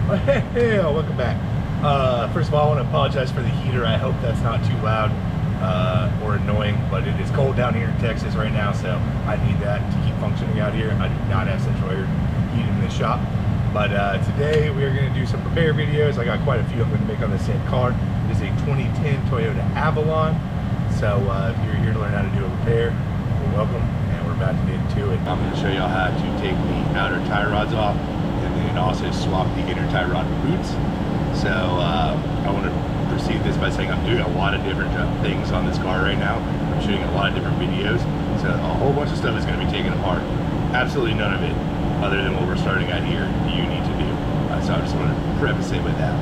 Hey, welcome back. First of all, I want to apologize for the heater. I hope that's not too loud or annoying, but it is cold down here in Texas right now, so I need that to keep functioning out here. I do not have central air heating in the shop. But today we are going to do some repair videos. I got quite a few I'm going to make on the same car. This is a 2010 Toyota Avalon. So if you're here to learn how to do a repair, you're welcome, and we're about to get into it. I'm going to show you how to take the outer tie rods off and then also swap the inner tie rod boots. So I want to proceed this by saying I'm doing a lot of different things on this car right now. I'm shooting a lot of different videos. So a whole bunch of stuff is going to be taken apart. Absolutely none of it, other than what we're starting at here, you need to do. So I just want to preface it with that.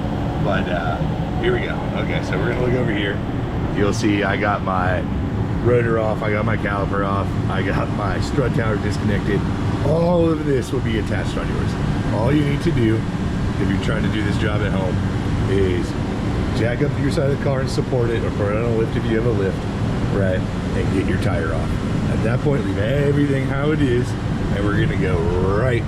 But here we go. Okay, so we're gonna look over here. You'll see I got my rotor off, I got my caliper off, I got my strut tower disconnected. All of this will be attached on yours. All you need to do, if you're trying to do this job at home, is jack up to your side of the car and support it, or put it on a lift if you have a lift, right, and get your tire off. At that point, leave everything how it is, and we're gonna go right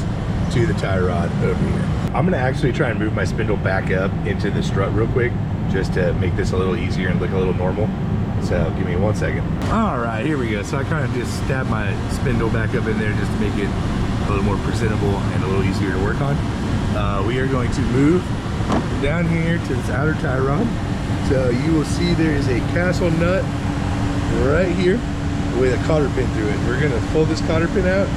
to the tie rod over here. I'm gonna actually try and move my spindle back up into the strut real quick, just to make this a little easier and look a little normal. So give me 1 second. All right, here we go. So I kind of just stabbed my spindle back up in there just to make it a little more presentable and a little easier to work on. We are going to move down here to this outer tie rod. So you will see there is a castle nut right here with a cotter pin through it. We're gonna pull this cotter pin out,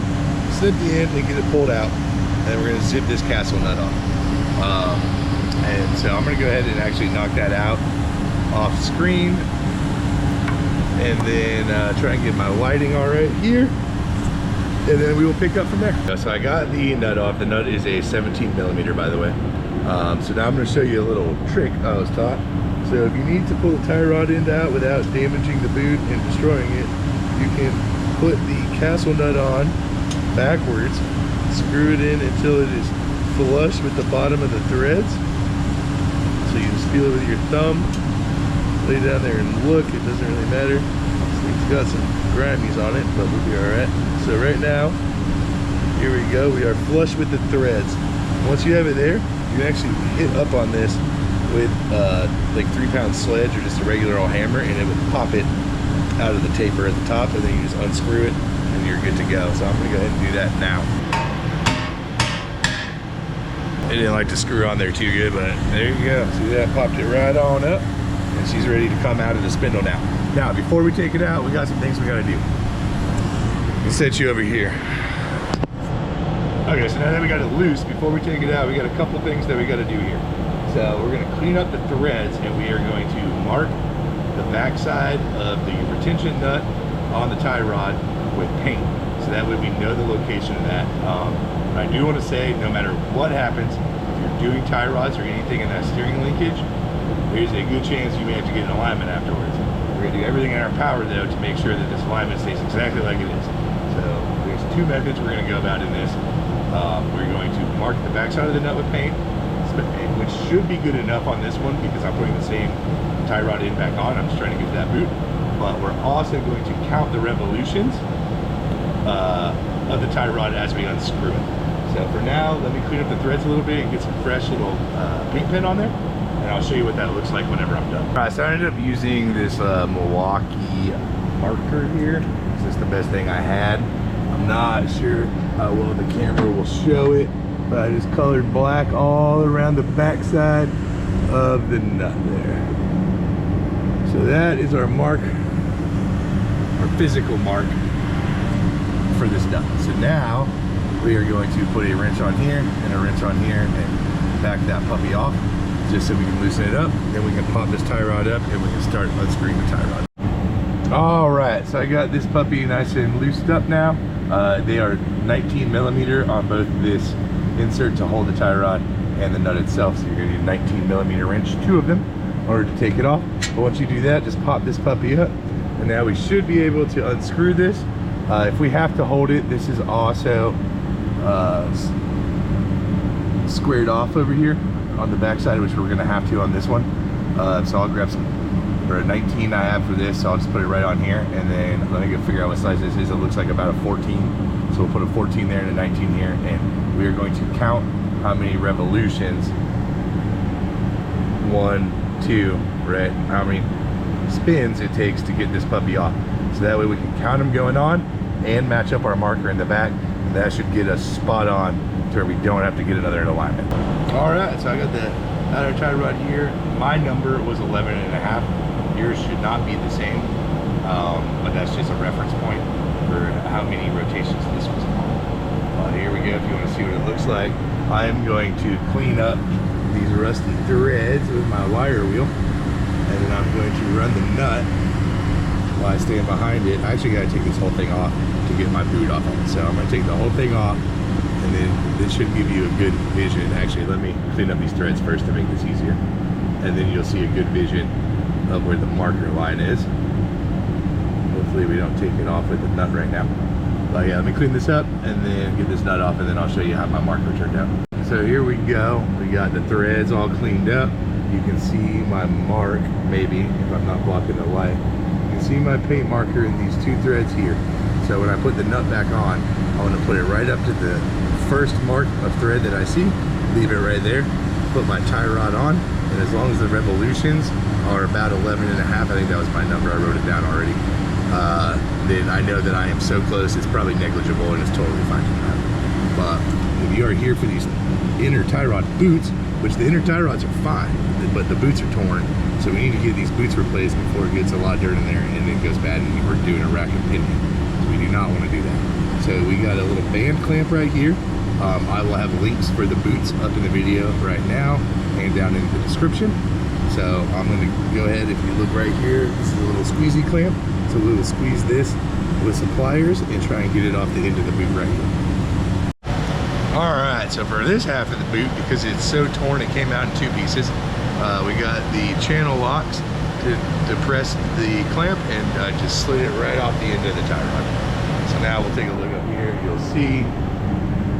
snip the end and get it pulled out, and then we're gonna zip this castle nut off. And so I'm gonna go ahead and actually knock that out off screen, and then try and get my lighting all right here, and then we will pick up from there. So I got the nut off. The nut is a 17 millimeter, by the way. So now I'm gonna show you a little trick I was taught. So if you need to pull the tie rod end out without damaging the boot and destroying it, you can put the castle nut on backwards, screw it in until it is flush with the bottom of the threads. So you just feel it with your thumb, lay down there and look. It doesn't really matter. This thing's got some grimies on it, but we'll be all right. So right now, here we go. We are flush with the threads. Once you have it there, you can actually hit up on this with like 3-pound sledge or just a regular old hammer, and it would pop it out of the taper at the top, and then you just unscrew it and you're good to go. So I'm gonna go ahead and do that now. It didn't like to screw on there too good, but there you go. See that? Popped it right on up, and she's ready to come out of the spindle now. Now, before we take it out, we got some things we gotta do. Let's set you over here. Okay, so now that we got it loose, before we take it out, we got a couple things that we gotta do here. So we're gonna clean up the threads, and we are going to mark the backside of the retention nut on the tie rod with paint. So that way we know the location of that. I do want to say, no matter what happens, if you're doing tie rods or anything in that steering linkage, there's a good chance you may have to get an alignment afterwards. We're gonna do everything in our power though to make sure that this alignment stays exactly like it is. So there's 2 methods we're gonna go about in this. We're going to mark the backside of the nut with paint, which should be good enough on this one because I'm putting the same tie rod in back on. I'm just trying to get to that boot. But we're also going to count the revolutions of the tie rod as we unscrew it. So for now, let me clean up the threads a little bit and get some fresh little paint pen on there, and I'll show you what that looks like whenever I'm done. All right, so I ended up using this Milwaukee marker here. This is the best thing I had. I'm not sure how well the camera will show it, but I just colored black all around the backside of the nut there. So that is our mark, our physical mark for this nut. So now we are going to put a wrench on here and a wrench on here and back that puppy off just so we can loosen it up. Then we can pop this tie rod up and we can start unscrewing the tie rod. All right, so I got this puppy nice and loosened up now. They are 19 millimeter on both this insert to hold the tie rod and the nut itself. So you're gonna need a 19 millimeter wrench, 2 of them, in order to take it off. But once you do that, just pop this puppy up, and now we should be able to unscrew this. If we have to hold it, this is also squared off over here on the backside, which we're gonna have to on this one. So I'll grab some, or a 19 I have for this, so I'll just put it right on here, and then let me go figure out what size this is. It looks like about a 14, so we'll put a 14 there and a 19 here, and we are going to count how many revolutions 1, 2, right? How many spins it takes to get this puppy off. So that way we can count them going on and match up our marker in the back. And that should get us spot on to where we don't have to get another in alignment. All right, so I got the outer tie rod here. My number was 11.5. Yours should not be the same, but that's just a reference point for how many rotations this was on. Here we go, if you want to see what it looks like. I'm going to clean up these rusty threads with my wire wheel, and then I'm going to run the nut while I stand behind it. I actually got to take this whole thing off to get my boot off of it. So I'm going to take the whole thing off, and then this should give you a good vision. Actually, let me clean up these threads first to make this easier, and then you'll see a good vision of where the marker line is. Hopefully we don't take it off with the nut right now. But yeah, let me clean this up and then get this nut off, and then I'll show you how my marker turned out. So here we go. We got the threads all cleaned up. You can see my mark, maybe, if I'm not blocking the light. You can see my paint marker in these 2 threads here. So when I put the nut back on, I want to put it right up to the first mark of thread that I see, leave it right there, put my tie rod on, and as long as the revolutions are about 11.5, I think that was my number, I wrote it down already, then I know that I am so close, it's probably negligible and it's totally fine to have. But if you are here for these inner tie rod boots, which the inner tie rods are fine, but the boots are torn, so we need to get these boots replaced before it gets a lot of dirt in there and it goes bad and we're doing a rack and pinion. So we do not want to do that. So we got a little band clamp right here. I will have links for the boots up in the video right now and down in the description. So I'm going to go ahead, if you look right here, this is a little squeezy clamp. So we will squeeze this with some pliers and try and get it off the end of the boot right here. All right, so for this half of the boot, because it's so torn, it came out in 2 pieces. We got the channel locks to press the clamp, and just slid it right off the end of the tie rod. So now we'll take a look up here. You'll see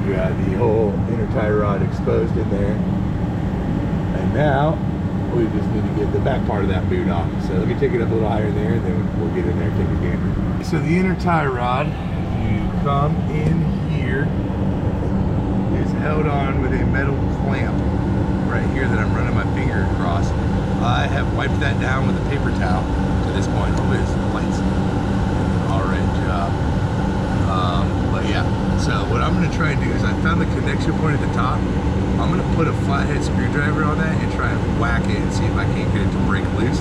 we got the whole inner tie rod exposed in there. And now we just need to get the back part of that boot off. So let me take it up a little higher there, and then we'll get in there and take a gander. So the inner tie rod, you come in here, is held on with a metal clamp right here that I'm running my finger across. I have wiped that down with a paper towel to this point. Oh, there's the lights. All right, job. But yeah, so what I'm gonna try and do is I found the connection point at the top. I'm gonna put a flathead screwdriver on that and try and whack it and see if I can't get it to break loose.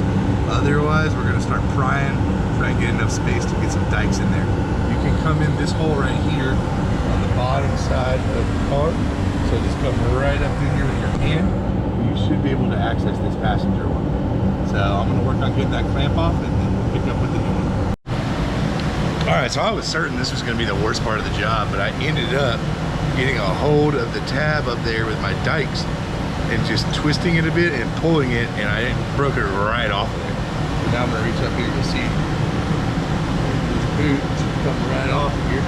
Otherwise, we're gonna start prying, try and get enough space to get some dikes in there. You can come in this hole right here on the bottom side of the car. So just come right up in here with your hand. You should be able to access this passenger one. So I'm gonna work on getting that clamp off, and then we'll pick up with the new one. All right, so I was certain this was gonna be the worst part of the job, but I ended up getting a hold of the tab up there with my dikes and just twisting it a bit and pulling it, and I broke it right off of it. So now I'm gonna reach up here, you'll see this boot come right off of here.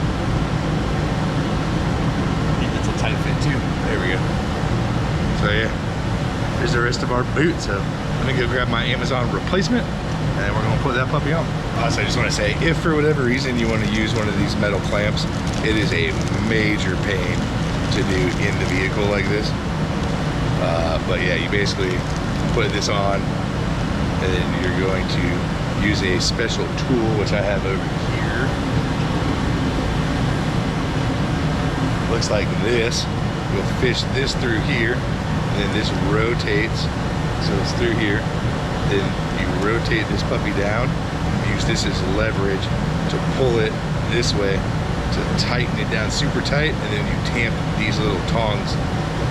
It's a tight fit too. There we go. So yeah, here's the rest of our boot. So I'm gonna go grab my Amazon replacement, and we're gonna put that puppy on. Also, I just wanna say, if for whatever reason you wanna use one of these metal clamps, it is a major pain to do in the vehicle like this. But yeah, you basically put this on, and then you're going to use a special tool, which I have over here. Looks like this. You'll fish this through here, and then this rotates, so it's through here. Then you rotate this puppy down, use this as leverage to pull it this way to tighten it down super tight, and then you tamp these little tongs,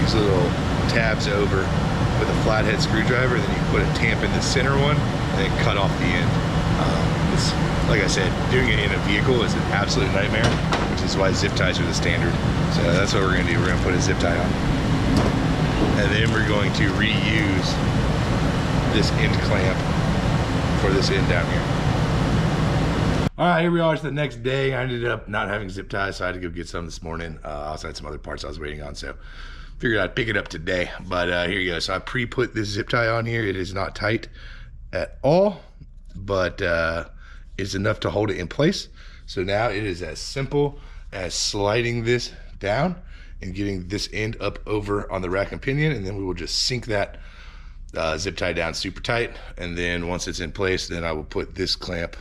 these little tabs over with a flathead screwdriver, and then you put a tamp in the center one and then cut off the end. Like I said, doing it in a vehicle is an absolute nightmare, which is why zip ties are the standard. So that's what we're gonna do. We're gonna put a zip tie on. And then we're going to reuse this end clamp for this end down here. All right, here we are. It's the next day. I ended up not having zip ties, so I had to go get some this morning. I also had some other parts I was waiting on, so figured I'd pick it up today. But here you go. So I pre-put this zip tie on here. It is not tight at all, but it's enough to hold it in place. So now it is as simple as sliding this down and getting this end up over on the rack and pinion, and then we will just sink that zip tie down super tight, and then once it's in place, then I will put this clamp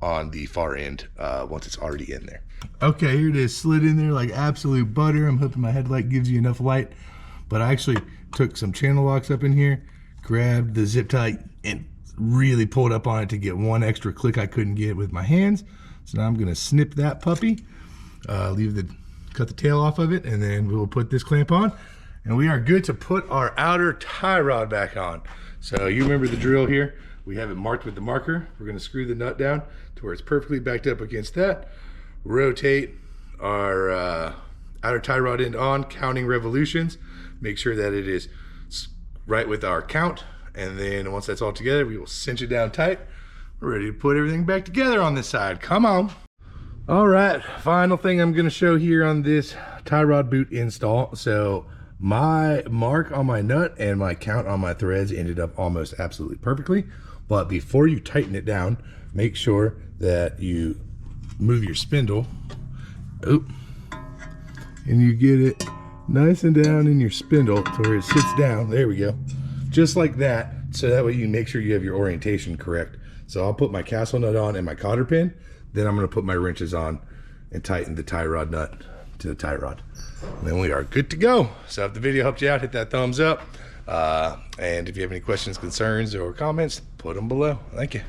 on the far end once it's already in there. Okay, here it is, slid in there like absolute butter. I'm hoping my headlight gives you enough light, but I actually took some channel locks up in here, grabbed the zip tie, and really pulled up on it to get one extra click I couldn't get with my hands. So now I'm gonna snip that puppy, cut the tail off of it, and then we will put this clamp on, and we are good to put our outer tie rod back on. So you remember the drill here. We have it marked with the marker. We're gonna screw the nut down to where it's perfectly backed up against that. Rotate our outer tie rod end on, counting revolutions. Make sure that it is right with our count. And then once that's all together, we will cinch it down tight. We're ready to put everything back together on this side. Come on. All right, final thing I'm gonna show here on this tie rod boot install. So my mark on my nut and my count on my threads ended up almost absolutely perfectly. But before you tighten it down, make sure that you move your spindle, and you get it nice and down in your spindle to where it sits down. There we go. Just like that, so that way you make sure you have your orientation correct. So I'll put my castle nut on and my cotter pin, then I'm gonna put my wrenches on and tighten the tie rod nut to the tie rod. And then we are good to go. So if the video helped you out, hit that thumbs up. And if you have any questions, concerns, or comments, put them below. Thank you.